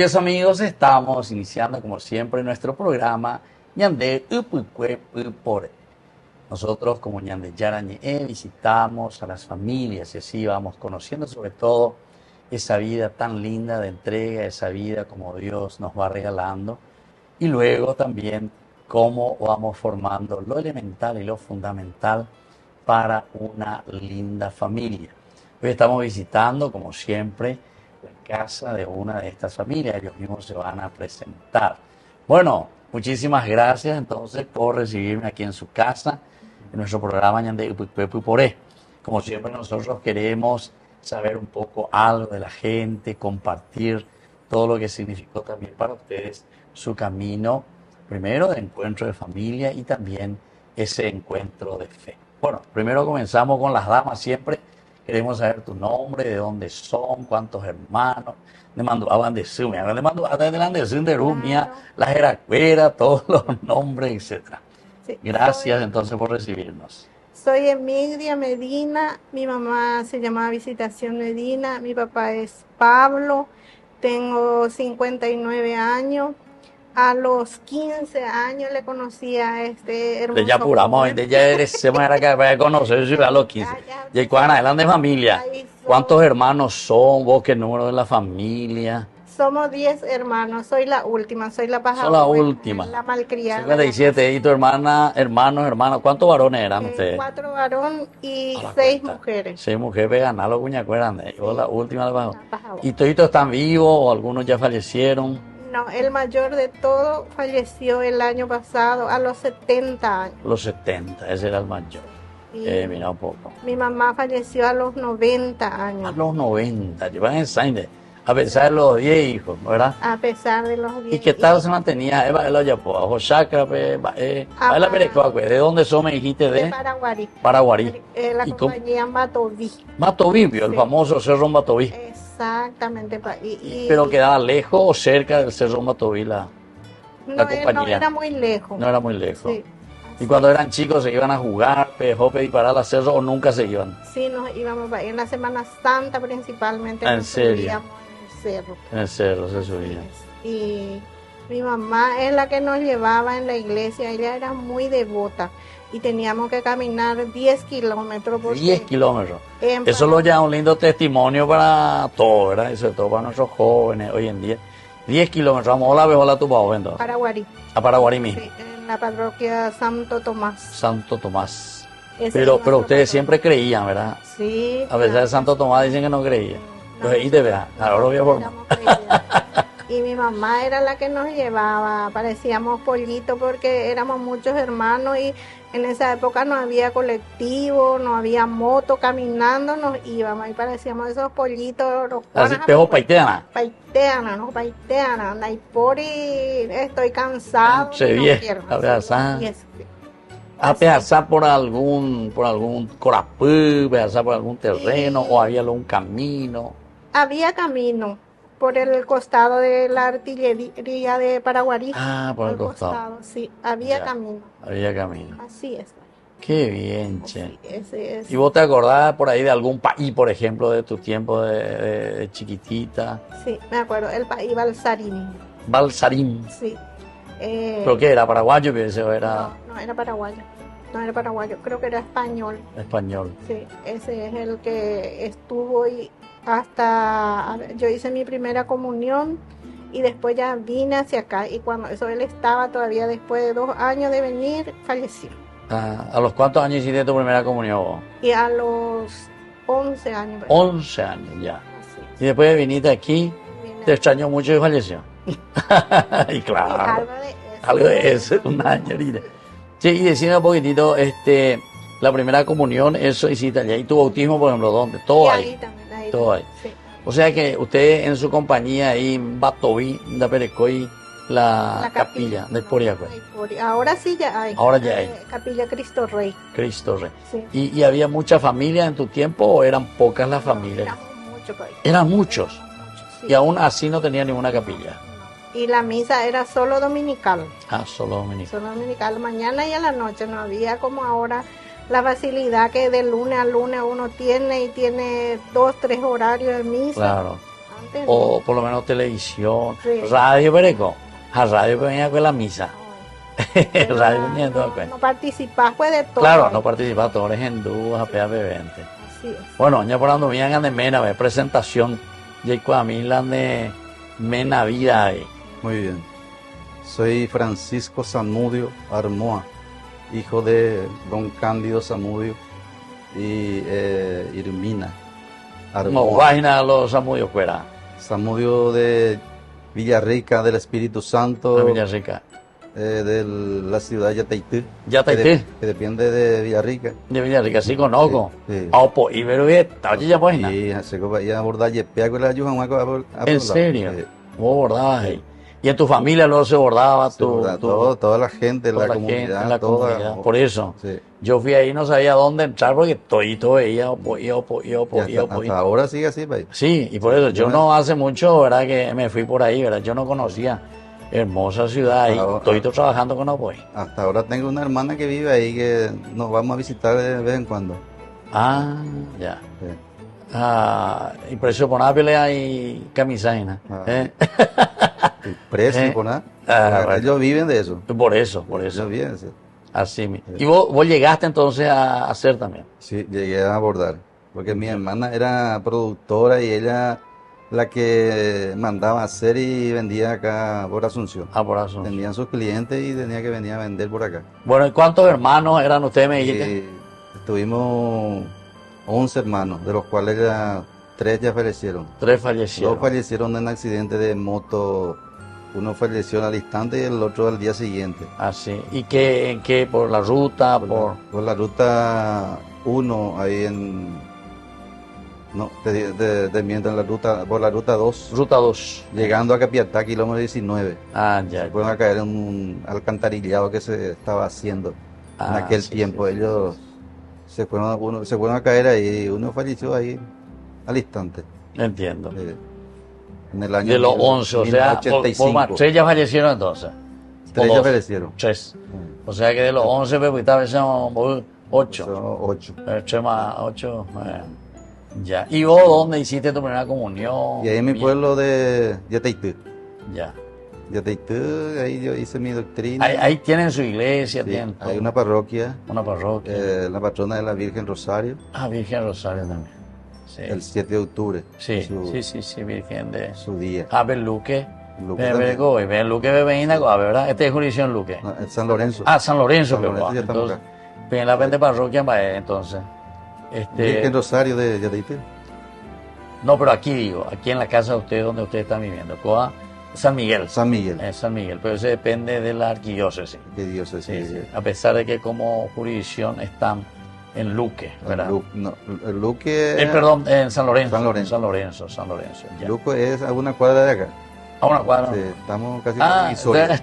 Queridos amigos, estamos iniciando como siempre nuestro programa Ñande Upucue Pupore. Nosotros como Ñande Yarañe visitamos a las familias y así vamos conociendo sobre todo esa vida tan linda de entrega, esa vida como Dios nos va regalando y luego también cómo vamos formando lo elemental y lo fundamental para una linda familia. Hoy estamos visitando como siempre la casa de una de estas familias, ellos mismos se van a presentar. Bueno, muchísimas gracias entonces por recibirme aquí en su casa, en nuestro programa Ñande Upucue. Como siempre nosotros queremos saber un poco algo de la gente, compartir todo lo que significó también para ustedes su camino, primero de encuentro de familia y también ese encuentro de fe. Bueno, primero comenzamos con las damas siempre. Queremos saber tu nombre, de dónde son, cuántos hermanos. Le mandaban de Sumia, le mandaban de Rumia, la Jeracuera, todos los nombres, etc. Sí, Gracias entonces por recibirnos. Soy Emilia Medina, mi mamá se llamaba Visitación Medina, mi papá es Pablo, tengo 59 años. A los 15 años le conocí a este hermoso Ya apuramos, joven. ya eres semana que voy a conocer a los 15. Y cuando adelante familia, ¿cuántos hermanos son? ¿Vos qué número de la familia? Somos 10 hermanos, soy la última, soy la paja. Son la última. La malcriada. 57, ¿y tu hermana, hermanos? ¿Cuántos varones eran ustedes? 4 varones y A la 6 cuenta. mujeres. 6 mujeres, ganar los cuñacueras. Yo la última la bajo. La paja. ¿Y toditos están vivos o algunos ya fallecieron? No, el mayor de todo falleció el año pasado a los 70 años. Los 70, ese era el mayor. Y Mira un poco. mi mamá falleció a los 90 años. A los 90, llevan en Sainde, a pesar de los 10 hijos, ¿verdad? A pesar de los 10 ¿Y qué tal se mantenía? Eva el Oyapoa, Oaxaca, ¿de dónde son, me dijiste? de Paraguarí. Paraguarí. La ¿Y cómo? compañía Matoví. Matoví, el Sí. famoso Cerro Matoví. Exactamente. ¿Pero quedaba lejos o cerca del Cerro Matoví la no, compañía? no era muy lejos. No era muy lejos. Sí. ¿Y cuando eran chicos se iban a jugar, pejope, disparar al cerro o nunca se iban? Sí, nos íbamos en la Semana Santa principalmente. ¿En nos serio? subíamos en el cerro. En el cerro se subían. Y mi mamá es la que nos llevaba en la iglesia, ella era muy devota y teníamos que caminar 10 kilómetros. Porque 10 kilómetros. en Eso lo llama un lindo testimonio para todos, ¿verdad? Y sobre todo para nuestros jóvenes hoy en día. 10 kilómetros. Vamos a ver a tu papá, ¿verdad? Paraguarí. A Paraguarí mismo. Sí, en la parroquia Santo Tomás. Santo Tomás. Ese Pero es nuestro ustedes patrón. siempre creían, ¿verdad? Sí. A pesar de Santo Tomás dicen que no creían. Entonces, y de verdad, ahora lo voy a formar. Éramos creídas. Y mi mamá era la que nos llevaba, parecíamos pollitos porque éramos muchos hermanos y en esa época no había colectivo, no había moto, caminando nos íbamos y parecíamos esos pollitos. Así, pejo paiteana. Paiteana, Naipori, estoy cansado. Se no vie, quiero. a pesar. Y es- A pesar por algún corapú, pesar por algún terreno, o había algún camino. Había camino por el costado de la artillería de Paraguarí. Ah, por el costado. Sí, había Ya. camino. Había camino. Así es. Qué bien, che. Sí, ese es. ¿Y vos te acordás por ahí de algún país, por ejemplo, de tu tiempo de chiquitita? Sí, me acuerdo, el país Balsarín. Balsarín. Sí. ¿Pero qué era? ¿Paraguayo? Que eso era No, no era paraguayo. No era paraguayo, creo que era español. español. Sí, ese es el que estuvo y hasta. A ver, yo hice mi primera comunión y después ya vine hacia acá. Y cuando eso él estaba todavía después de 2 años de venir, falleció. Ah, ¿a los cuántos años hiciste tu primera comunión vos? Y a los 11 años. 11 años ya. Así, Y después viniste aquí, vine. te extrañó mucho y falleció. Y Y claro, algo de eso. una señorita. Sí, y decime un poquitito, la primera comunión, eso hiciste allá. ¿Y tu bautismo, por ejemplo, dónde? Y Todo ahí ahí. también, ahí Todo también, sí. O sea que usted en su compañía ahí en Batoví, da Perecoy, la capilla de Poriaco, Ahora sí ya hay. Ahora ya hay. Capilla Cristo Rey. Cristo Rey. Sí. ¿Y había mucha familia en tu tiempo o eran pocas las familias? Éramos muchos, pues. Eran muchos. Sí. Y aún así no tenía ninguna capilla. Y la misa era solo dominical. Ah, solo dominical. Solo dominical, mañana y a la noche. No había como ahora la facilidad que de lunes a lunes uno tiene y tiene 2, 3 horarios de misa. Claro. Antes no. o por lo menos televisión, Sí. radio, pereco. A radio que venía con la misa. Pero Radio viniendo no, acá. no participás pues de todo. Claro, no participa todos en dúos, a pea bebente. Así es. Bueno, ya por ando bien de mena, ve presentación. Ya a mí la de mena vida ahí. Muy bien. Soy Francisco Zamudio Armoa, hijo de don Cándido Zamudio y Irmina No, Armoa. vaina los amudios fuera. Zamudio de Villarrica del Espíritu Santo, A Villarrica. de la ciudad de Yataití, Yataití. que depende de Villarrica. De Villarrica, sí conozco. Sí, sí. Ah, pues, y pero está oye ya pues. Y se copa y abordar yepea con la yuja ¿En serio? Sí. Vos bordabas ahí. Y en tu familia luego se bordaba Se borda toda la gente, toda la gente comunidad, en la toda. comunidad. Por eso. Sí. Yo fui ahí y no sabía dónde entrar porque todito veía, Y hasta ahora sigue así, país. Sí, y por eso yo no hace mucho, ¿verdad? Que me fui por ahí, ¿verdad? Yo no conocía. Hermosa ciudad ahí, todito trabajando con Apoy. Hasta ahora tengo una hermana que vive ahí que nos vamos a visitar de vez en cuando. Ah, ya. Sí. Ah, impresionable hay camisaina. Ah. ¿Eh? El precio, por nada. Bueno. Ellos viven de eso. Por eso. Ellos viven, sí. Así mismo. ¿Y vos llegaste entonces a hacer también? Sí, llegué a abordar. Porque mi hermana era productora y ella la que mandaba hacer y vendía acá por Asunción. Ah, por eso. Tenían sus clientes y tenía que venir a vender por acá. Bueno, ¿y cuántos hermanos eran ustedes, me dijiste? Y tuvimos 11 hermanos, de los cuales ya 3 ya fallecieron. 3 fallecieron. 2 fallecieron en un accidente de moto. Uno falleció al instante y el otro al día siguiente. Ah, sí. ¿Y qué, en qué? ¿Por la ruta? Por la ruta 1, ahí en... No, te miento, por la ruta 2. Ruta 2. Llegando a Capiatá, kilómetro 19. Ah, ya. Se fueron a caer en un alcantarillado que se estaba haciendo en aquel sí, tiempo. sí, sí. Ellos se fueron a caer ahí. Uno falleció ahí al instante. Entiendo. En el año De los 11, o sea, por 85. más, 3 ya fallecieron entonces. 3 dos. ya fallecieron. 3. O sea que de los 11, pues esta vez son 8. Son 8. 3 más 8. Ya. ¿Y vos dónde hiciste tu primera comunión? Y ahí en mi Bien. pueblo de Yataití. Ya. Yataití, ahí yo hice mi doctrina. Ahí tienen su iglesia, Sí, tienen hay todo. una parroquia, Una parroquia. la patrona de la Virgen Rosario, Ah, Virgen Rosario también. Sí. el 7 de octubre. Sí, su, sí, Virgen de... su día. A ver, Luque. Luque Ve, también. ve, ve, Luque, ve, venida, ¿verdad? Este es jurisdicción Luque. No, en San Lorenzo. Ah, San Lorenzo, San que Lorenzo, va. ya estamos Entonces, acá. bien, la vende parroquia, va, entonces. Virgen Rosario de Yataití. No, pero aquí digo, aquí en la casa de ustedes, donde ustedes están viviendo, Coa, San Miguel. San Miguel. San Miguel, pero eso depende de la arquidiócesis. Que Dios es. Sí, sí. A pesar de que como jurisdicción están en Luque, ¿verdad? El Luque. Perdón, en San Lorenzo. San Lorenzo. San Lorenzo. Ya. Luque es a una cuadra de acá. A una cuadra. Sí, estamos casi Ah, en Isoria,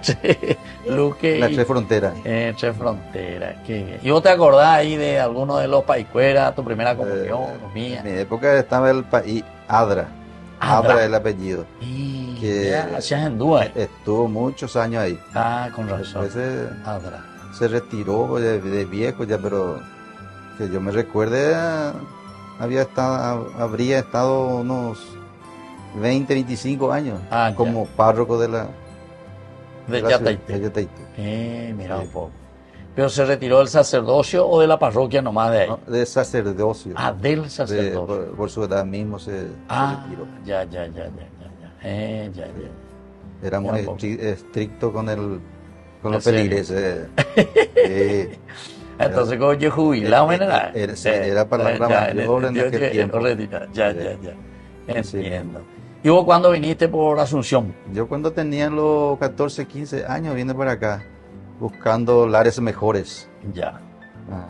Luque las y tres fronteras. Tres Fronteras. Qué bien. ¿Y vos te acordás ahí de alguno de los paicueras, tu primera comunión, mía? En mi época estaba el país Adra. Adra. Adra es el apellido. Y que- ya hacías en Dúa. Estuvo muchos años ahí. Ah, con razón. Después Adra. se retiró de viejo ya, pero que yo me recuerde, habría estado unos 20, 25 años Ah, ya. como párroco de la De la Yataití. ciudad de Yataití. Mira Sí. un poco. ¿Pero se retiró del sacerdocio o de la parroquia nomás de ahí? ¿No? De sacerdocio. Ah, del De- sacerdocio. por su edad mismo se Ah, retiró. ya. Ya. Era muy Mira un poco. estricto con ¿En los serio? feligreses. Entonces, como yo jubilado, ¿verdad? Era palabra mayor en aquel tiempo. Ya. Entiendo. ¿Y vos cuándo viniste por Asunción? Yo cuando tenía los 14, 15 años vine para acá buscando lares mejores. Ya. Ah,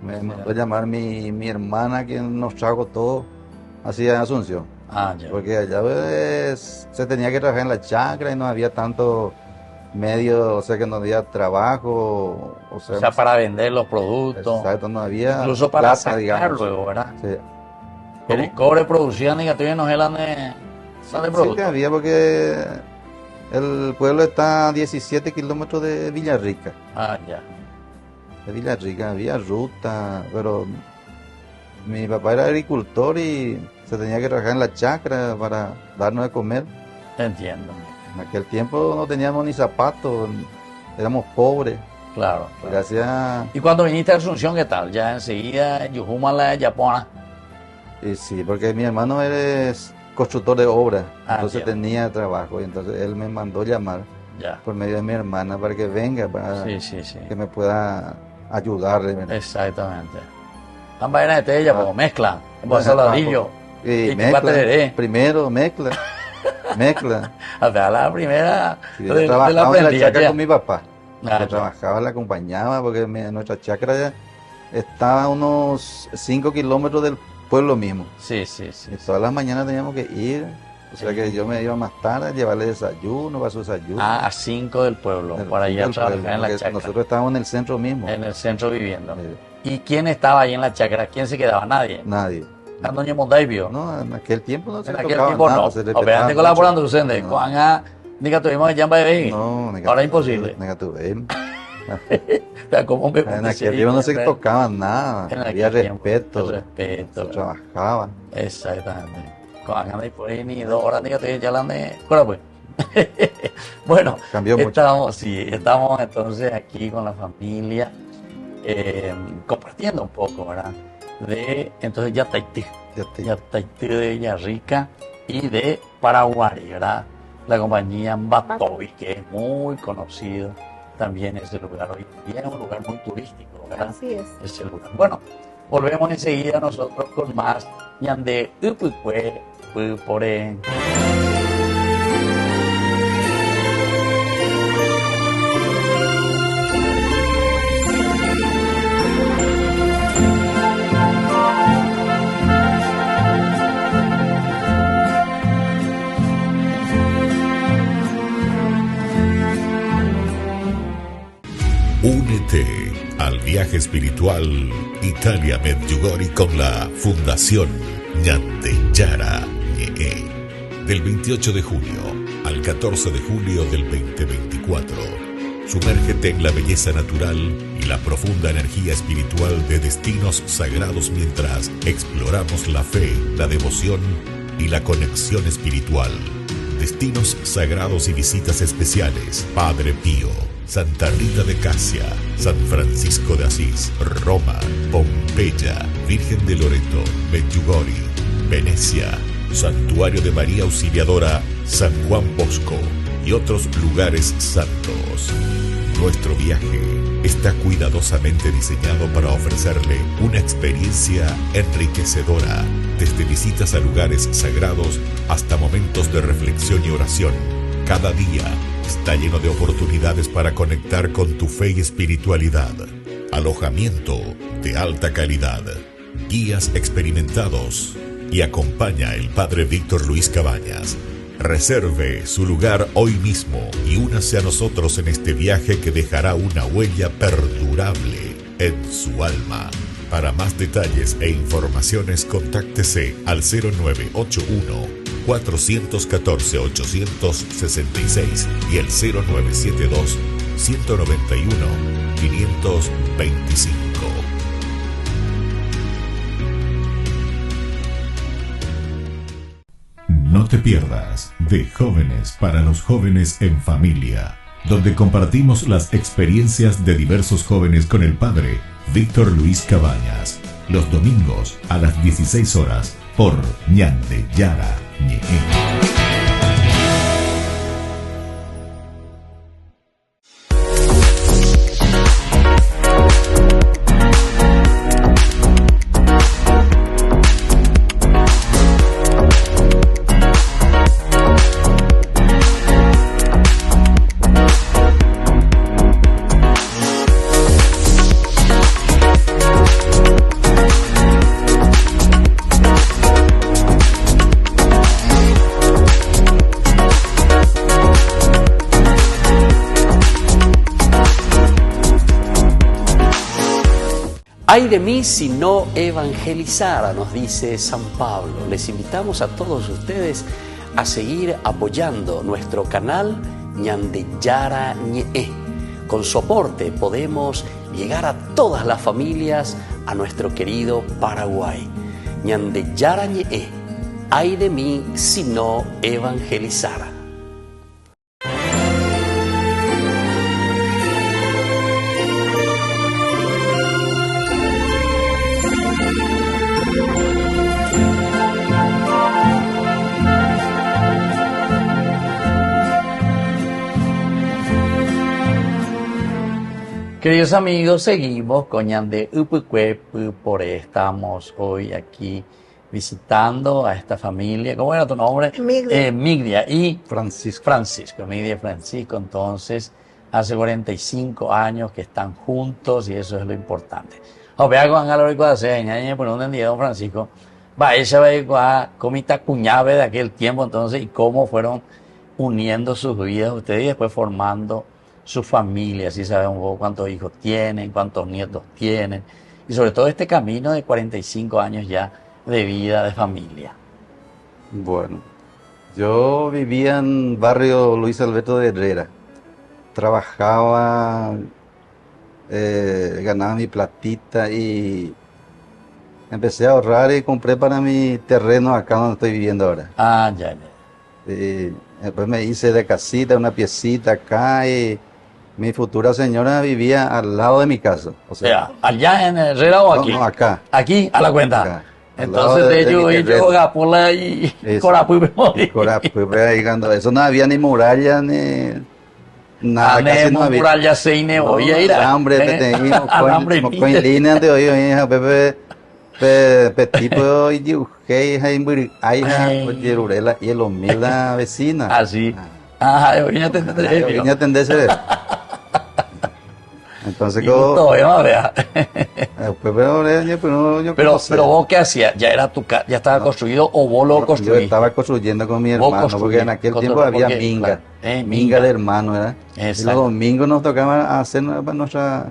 me mandó a llamar mi hermana que nos trajo todo así en Asunción. Ah, ya. Porque allá pues, se tenía que trabajar en la chacra y no había tanto medio, o sea que no había trabajo. O O sea, para vender los productos. exacto, no había Incluso para plata, sacar digamos. luego, ¿verdad? Sí. El cobre producía negativo no eran de Sí que productos. había porque el pueblo está a 17 kilómetros de Villarrica. Ah, ya. De Villarrica había ruta, pero mi papá era agricultor y se tenía que trabajar en la chacra para darnos de comer. Entiendo. En aquel tiempo no teníamos ni zapatos, éramos pobres. Claro, claro. Gracias. ¿Y cuando viniste a Asunción, qué tal? Ya enseguida, Yujumala, Yapona. Y sí, porque mi hermano es constructor de obras, entonces entiendo. tenía trabajo y entonces él me mandó llamar Ya. por medio de mi hermana para que venga, para Sí. que me pueda ayudarle. ¿verdad? Exactamente. Tan vaina de tella, Ah. pues mezcla. Pues ladrillo. Y tu mezcla, tereré. primero mezcla. Hasta la primera Sí, de yo la trabajaba en la aprendí. chacra con mi papá. Ah, Yo ya. trabajaba, la acompañaba porque nuestra chacra ya estaba a unos 5 kilómetros del pueblo mismo. Sí. Y todas las mañanas teníamos que ir. O sea que yo me iba más tarde a llevarle desayuno, para su desayuno. A 5 del pueblo, del para ir a del trabajar pueblo, en la porque chacra. nosotros estábamos en el centro mismo. En el centro viviendo. Eh, ¿Y quién estaba ahí en la chacra? ¿Quién se quedaba? Nadie. Nadie. Antonio Mondaivio. No, en aquel tiempo no se En le aquel tocaba tiempo nada, no. se le Obviamente respetaba colaborando mucho. ustedes. No. Cuando diga tuvimos que llamar de No, ahora es imposible. negativo. O sea, ¿cómo me En aquel tiempo no se tocaba nada, En había aquel tiempo, respeto, respeto. se trabajaba. Exactamente. Cuando andan por ahí ni 2 horas, diga, ya la ande. Bueno, pues. Bueno, Cambió mucho. estamos entonces aquí con la familia, compartiendo un poco, ¿verdad? De entonces Yataití, Yataití de Villarrica y de Paraguay, ¿verdad? La compañía Batovi, que es muy conocido también ese lugar hoy en día, es un lugar muy turístico, ¿verdad? Así es. Ese lugar. Bueno, volvemos enseguida nosotros con más Ñande Upukwe Pupore. Únete al viaje espiritual Italia Medjugorje con la Fundación Ñande Yara Ñe. Del 28 de junio al 14 de julio del 2024. Sumérgete en la belleza natural y la profunda energía espiritual de destinos sagrados mientras exploramos la fe, la devoción y la conexión espiritual. Destinos sagrados y visitas especiales. Padre Pío, Santa Rita de Casia, San Francisco de Asís, Roma, Pompeya, Virgen de Loreto, Medjugorje, Venecia, Santuario de María Auxiliadora, San Juan Bosco y otros lugares santos. Nuestro viaje está cuidadosamente diseñado para ofrecerle una experiencia enriquecedora, desde visitas a lugares sagrados hasta momentos de reflexión y oración. Cada día está lleno de oportunidades para conectar con tu fe y espiritualidad. Alojamiento de alta calidad, guías experimentados y acompaña el Padre Víctor Luis Cabañas. Reserve su lugar hoy mismo y únase a nosotros en este viaje que dejará una huella perdurable en su alma. Para más detalles e informaciones, contáctese al 0981 414 866 y el 0972 191 525. No te pierdas de Jóvenes para los Jóvenes en Familia, donde compartimos las experiencias de diversos jóvenes con el Padre Víctor Luis Cabañas, los domingos a las 16 horas por Ñande Yara Ñe. Ay de mí si no evangelizara, nos dice San Pablo. Les invitamos a todos ustedes a seguir apoyando nuestro canal Ñande Yara Ñe. Con su aporte podemos llegar a todas las familias a nuestro querido Paraguay. Ñande Yara Ñe, ay de mí si no evangelizara. Queridos amigos, seguimos con Ñande Upucue Pupore. Estamos hoy aquí visitando a esta familia. ¿Cómo era tu nombre? Migdia. Migdia y Francisco. Migdia y Francisco. Entonces, hace 45 años que están juntos y eso es lo importante. Vea con Angalo de seña, por un día, don Francisco. Va, ella va a comita cuñave de aquel tiempo entonces y cómo fueron uniendo sus vidas ustedes y después formando su familia, así saben un poco cuántos hijos tienen, cuántos nietos tienen, y sobre todo este camino de 45 años ya de vida, de familia. Bueno, yo vivía en barrio Luis Alberto de Herrera. Trabajaba, ganaba mi platita y empecé a ahorrar y compré para mi terreno acá donde estoy viviendo ahora. Ah, ya. Después me hice de casita, una piecita acá y mi futura señora vivía al lado de mi casa. O sea, ¿allá en Herrera o aquí? No, acá. Aquí, a la cuenta. Acá, al Entonces, lado de ellos, mi terreno. Gapola y Corapuy. Ahí cuando eso no había ni muralla ni nada, casi no había. Muralla Seine, oye, irá. Alambre, te teníamos Alambre, con línea de hoy, hija, pe tipo y dibujé, hija, oye, Rurela, y el humilde la vecina. Así. Ajá, yo vine a atender. Yo vine a atenderse. Entonces, pero vos qué hacías, ya era ya estaba construido o vos lo yo construiste. estaba construyendo con mi hermano, porque en aquel tiempo había minga, claro, minga de hermano, ¿verdad? Exacto. Y los domingos nos tocaba hacer nuestra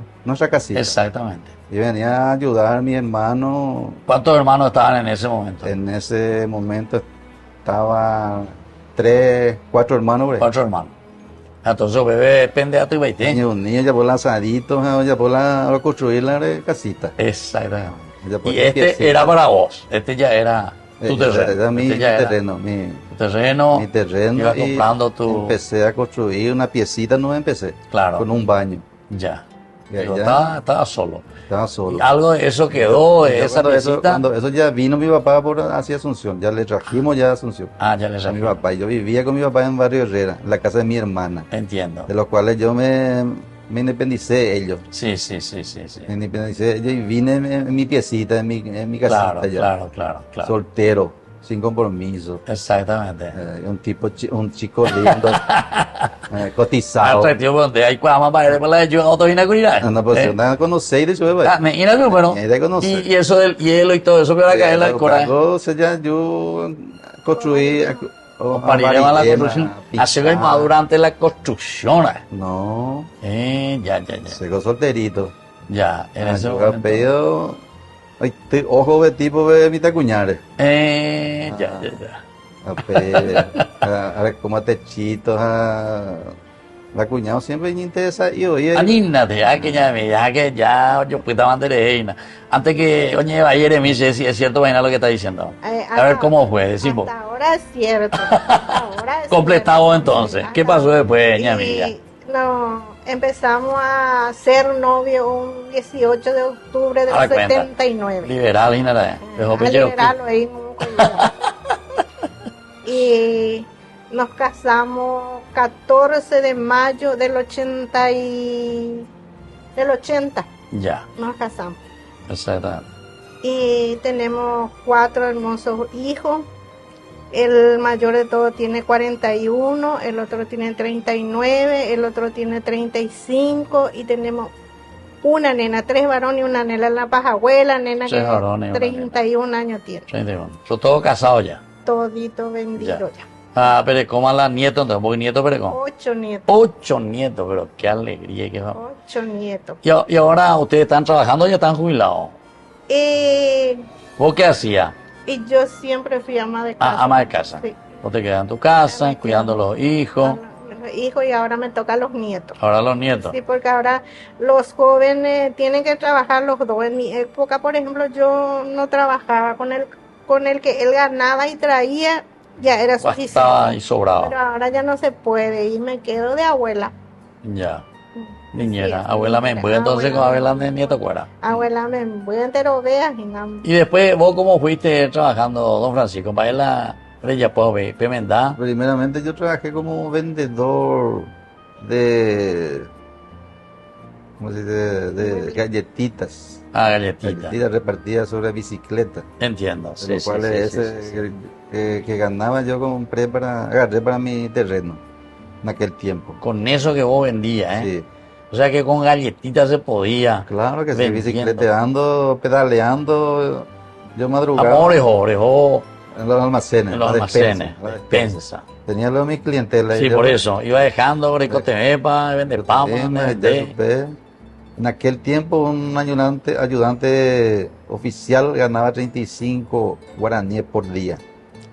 casita. Exactamente. Y venía a ayudar a mi hermano. ¿Cuántos hermanos estaban en ese momento? En ese momento estaban 4 hermanos. ¿verdad? 4 hermanos. Entonces, bebé, pendeato y baité. Un niño ya por lanzaditos, ya por construir la casita. Exactamente. Ya Y este piecita. era para vos. Este ya era tu terreno. Era mi Este ya era terreno. tu terreno. Mi terreno. Ibas Y comprando tu. empecé a construir una piecita, no empecé. Claro. Con un baño. Ya. Y Pero allá estaba solo. estaba solo. Y algo de eso quedó, de Yo esa piecita. cuando eso ya vino mi papá hacia Asunción, ya le trajimos ya a Asunción. Ah, ya le A mi saqué. papá. Y yo vivía con mi papá en Barrio Herrera, en la casa de mi hermana, Entiendo. de los cuales yo me independicé de ellos. Sí. Me independicé de ellos y vine en mi piecita, en mi casita Claro, ya. claro. Soltero, sin compromiso. Exactamente. Un chico lindo, cotizado. Atractivo, donde hay cuama para ir la yo auto vine a cuidar. No, pues nada conocer y sube. Me mira que bueno. Hay de conocer. Y eso del hielo y todo eso que ahora cae en la coraje. Ya yo construí. Para ir a la construcción. Así que más durante la construcción. No, Ya. se solterito. Ya, en ese Yo momento. pedido. Ojo de tipo de mi tacuñare. Ya. A ver, como techitos, la cuñado siempre me interesa y oye. Anínnate, ya yo puta mantereina. Antes que oye ayer me dice si es cierto vaina lo que está diciendo. A ver cómo fue, decimos. Hasta ahora es cierto. Hasta ahora es Completado cierto. entonces. Ajá. ¿Qué pasó después, ña Y amiga? no, empezamos a ser novios un 18 de octubre del A la cuenta. 79. Liberal, y nada. Dejó A pechero. liberarlo ahí nunca llegó. Y nos casamos 14 de mayo del 80 Ya, nos casamos. exactamente. Y tenemos 4 hermosos hijos. El mayor de todos tiene 41, el otro tiene 39, el otro tiene 35 y tenemos una nena, 3 varones y una nena, la pajabuela, nena 3 que varones y una 31 años tiene. 31. Son todos casados ya. Todito vendido ya. Pero ¿cómo a las nietos? Entonces, porque nietos, pero ¿cómo? 8 nietos. 8 nietos, pero qué alegría que va. 8 nietos. Y ahora ustedes están trabajando o ya están jubilados. Y ¿Vos qué hacías? yo siempre fui ama de casa. Ama de casa. Sí. Vos te quedas en tu casa, cuidando a los hijos. Los hijos y ahora me toca a los nietos. Ahora los nietos. Sí, porque ahora los jóvenes tienen que trabajar los dos. En mi época, por ejemplo, yo no trabajaba con el con el que él ganaba y traía ya era Bastaba suficiente. y sobraba. Pero ahora ya no se puede y me quedo de abuela. Ya. Sí, Niñera, es abuela niñera. Membuy, entonces con Abuela abuela de nieto fuera. Abuela me voy a enterar ovejas y nada. Y después, ¿vos cómo fuiste trabajando, don Francisco? Para la Reyes Pobre, Pemendá. Primeramente yo trabajé como vendedor de, ¿cómo se dice? De galletitas. Ah, galletita. Galletitas repartidas sobre bicicleta. Entiendo. De Sí, los sí, cuales sí, sí, ese sí, sí. que ganaba yo agarré para mi terreno en aquel tiempo. Con eso que vos vendías, ¿eh? Sí, O sea que con galletitas se podía. claro que sí, vendiendo. bicicleteando, pedaleando, yo madrugaba Amores, orejó en los almacenes, en los la despensa, almacenes, la despensa. despensa. Tenía lo de mi clientela. Sí, yo por eso. Iba dejando Bricotemepa, vender papa, vender. En aquel tiempo un ayudante oficial ganaba 35 guaraníes por día.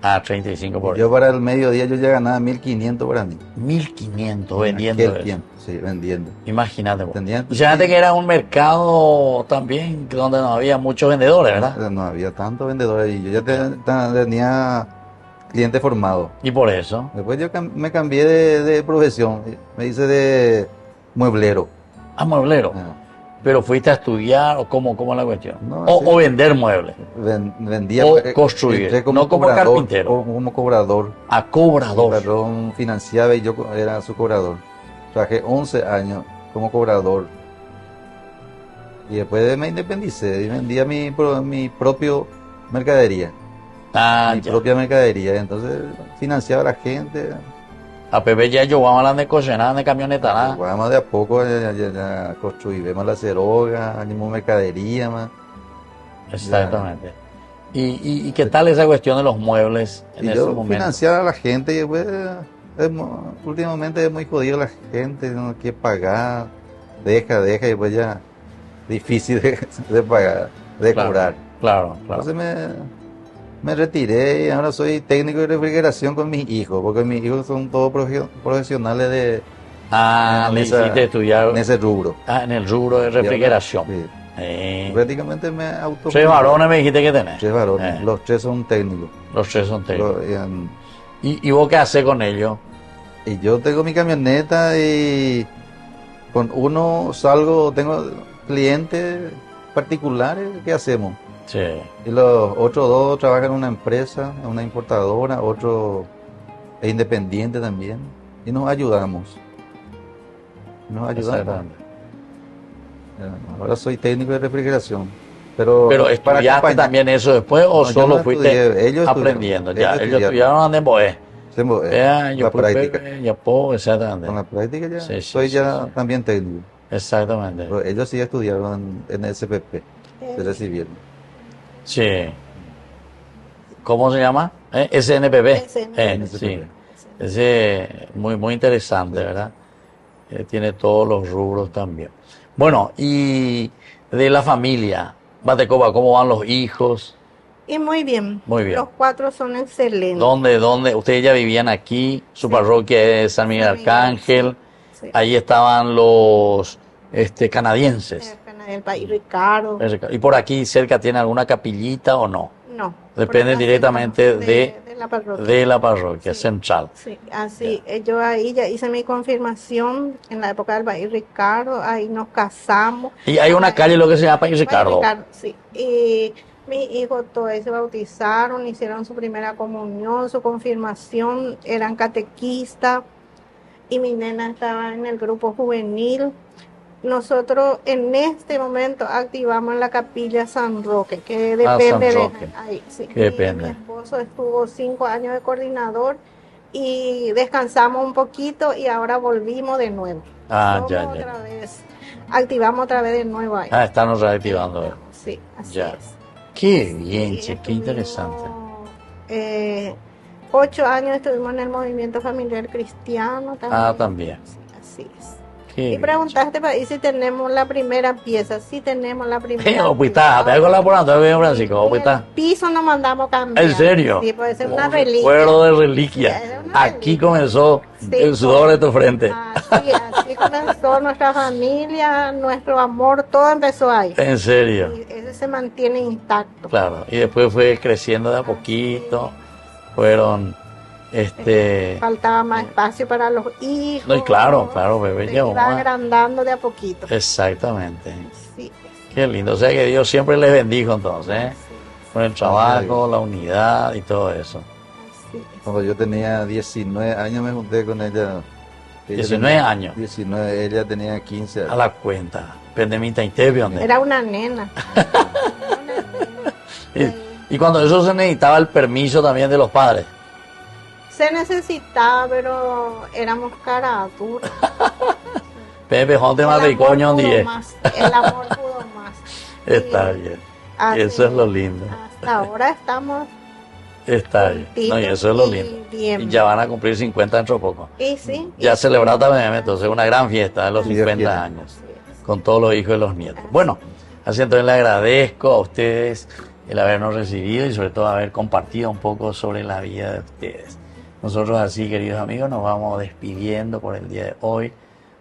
Ah, 35 por Yo para el mediodía yo ya ganaba 1.500 guaraníes. 1500 En vendiendo aquel eso. tiempo, sí, vendiendo. Imagínate vos. Tenía- Y fíjate que era un mercado también donde no había muchos vendedores, ¿verdad? No había tantos vendedores y yo ya tenía clientes formados. Y por eso. Después yo me cambié de profesión, me hice de mueblero. Ah, mueblero. Ah, Pero fuiste a estudiar o cómo es la cuestión. No, o, sí. o vender muebles. Vendía, O construir, entré no como cobrador, carpintero. como cobrador. A cobrador. Perdón, financiaba y yo era su cobrador. Trabajé 11 años como cobrador. Y después me independicé y vendía mi propio mercadería. Ah, Mi ya. propia mercadería. Entonces financiaba a la gente. A Pepe ya yo vamos a de cocinar de camioneta, ¿no? Vamos de a poco ya construimos la ceroga, animamos mercadería más. Exactamente. ¿Y qué tal esa cuestión de los muebles en Y ese yo momento? financiaba a la gente y después, últimamente es muy jodido la gente, no quiere pagar, deja y después ya difícil de pagar, de Claro, cobrar. claro. Entonces me retiré y ahora soy técnico de refrigeración con mis hijos, porque mis hijos son todos profesionales Ah, en le esa- hiciste estudiar en ese rubro. en el rubro de refrigeración. Sí. Eh, Prácticamente me auto. tres varones me dijiste que tenés. Tres varones, Eh, los tres son técnicos. los tres son técnicos. Lo- ¿Y vos qué haces con ellos? Y yo tengo mi camioneta y con uno salgo, tengo clientes particulares, ¿qué hacemos? Sí. Y los otros dos trabajan en una empresa, en una importadora, otro es independiente también. Y nos ayudamos. Nos ayudamos. Exactamente. Ahora soy técnico de refrigeración. Pero ¿Pero para estudiaste acompañar- también eso después o No, yo solo no fuiste estudié, ellos aprendiendo? estudiaron, Ya, ellos ellos estudiaron en Boé. hacemos, Yo la práctica. ya puedo, exactamente. Con la práctica ya Sí, sí, soy sí, ya sí. también técnico. Exactamente. Pero ellos sí estudiaron en SPP, se recibieron. Sí. ¿Cómo se llama? SNPP. SNPP. Sí. Ese muy interesante, ¿verdad? Tiene todos los rubros también. Bueno, y de la familia, Batecoba, ¿cómo van los hijos? Y muy bien. Muy bien. Los cuatro son excelentes. ¿Dónde? Ustedes ya vivían aquí, su Sí. parroquia es San Miguel San Miguel, Arcángel, Sí. ahí estaban los canadienses. Cerca del país Ricardo. ¿Y por aquí cerca tiene alguna capillita o no? No. Depende por acá directamente sí, de la parroquia. De la parroquia Sí. central. Sí, así. Yo ahí ya hice mi confirmación en la época del país Ricardo. Ahí nos casamos. Y hay una Ahí- calle lo que se llama País Valle Ricardo. Ricardo, sí. Y mis hijos todos se bautizaron, hicieron su primera comunión, su confirmación, eran catequistas y mi nena estaba en el grupo juvenil. Nosotros en este momento activamos la capilla San Roque, que Ah, depende San de Roque. ahí, sí. Que depende. Mi esposo estuvo 5 años de coordinador y descansamos un poquito y ahora volvimos de nuevo. Ah, Somos ya. otra vez, activamos otra vez de nuevo ahí. Ah, están reactivando. Sí, así Ya. es. Qué bien, Y che, qué estuvimos, interesante. 8 años estuvimos en el movimiento familiar cristiano también. Ah, también. Sí, así es. Qué Y preguntaste para ahí si tenemos la primera pieza. Sí tenemos la primera Pero, pues pieza. está, te hago la por Antonio Francisco, pues En el está. piso nos mandamos cambiar. ¿En serio? Sí, puede ser una Un reliquia. recuerdo de reliquia. Sí, es una Aquí reliquia. comenzó Sí, el sudor de tu frente. Así comenzó nuestra familia, nuestro amor, todo empezó ahí. En serio. Y ese se mantiene intacto. Claro. Y después fue creciendo de a poquito. Fueron, Faltaba más espacio para los hijos. No, y claro, bebé Se llegó iba más. agrandando de a poquito. Exactamente. Sí, Qué lindo. O sea que Dios siempre les bendijo entonces, ¿eh? Con el trabajo, la unidad y todo eso. sí. Cuando yo tenía 19 años me junté con ella. Ella 19 tenía años. 19, ella tenía 15 A años. la cuenta. Pendemita y te ¿dónde? Era una nena. Y cuando eso se necesitaba el permiso también de los padres. Se necesitaba, pero éramos cara dura. Pepe, jonte más de coño un día. El amor pudo más. Está Y bien. así, Eso es lo lindo. Hasta ahora estamos Está bien. No, y eso es lo juntitos lindo. y bien. Y ya van a cumplir 50 dentro de poco. Y sí. Ya celebrado también, entonces una gran fiesta de los Sí, 50 fiesta. años. Con todos los hijos y los nietos. Bueno, así entonces le agradezco a ustedes el habernos recibido y sobre todo haber compartido un poco sobre la vida de ustedes. Nosotros así, queridos amigos, nos vamos despidiendo por el día de hoy.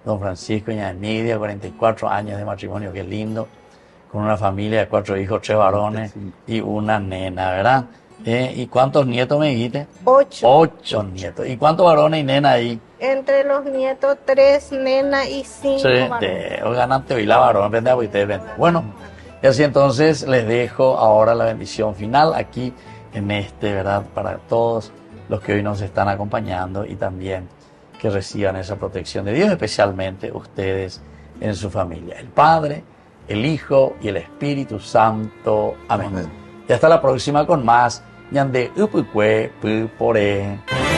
Don Francisco y doña Nidia, 44 años de matrimonio, qué lindo. Con una familia de 4 hijos, 3 varones y una nena, ¿verdad? ¿Y cuántos nietos me dijiste? 8. 8 nietos. ¿Y cuántos varones y nena ahí? Entre los nietos, 3 nenas y 5 Sí, varones. ganante hoy la varón, vende a ustedes, vende. Bueno, y así entonces les dejo ahora la bendición final aquí en ¿verdad? Para todos los que hoy nos están acompañando y también que reciban esa protección de Dios, especialmente ustedes en su familia. El Padre, el Hijo y el Espíritu Santo. Amén. Amén. Y hasta la próxima con más. Ñande Upukwe Pupore.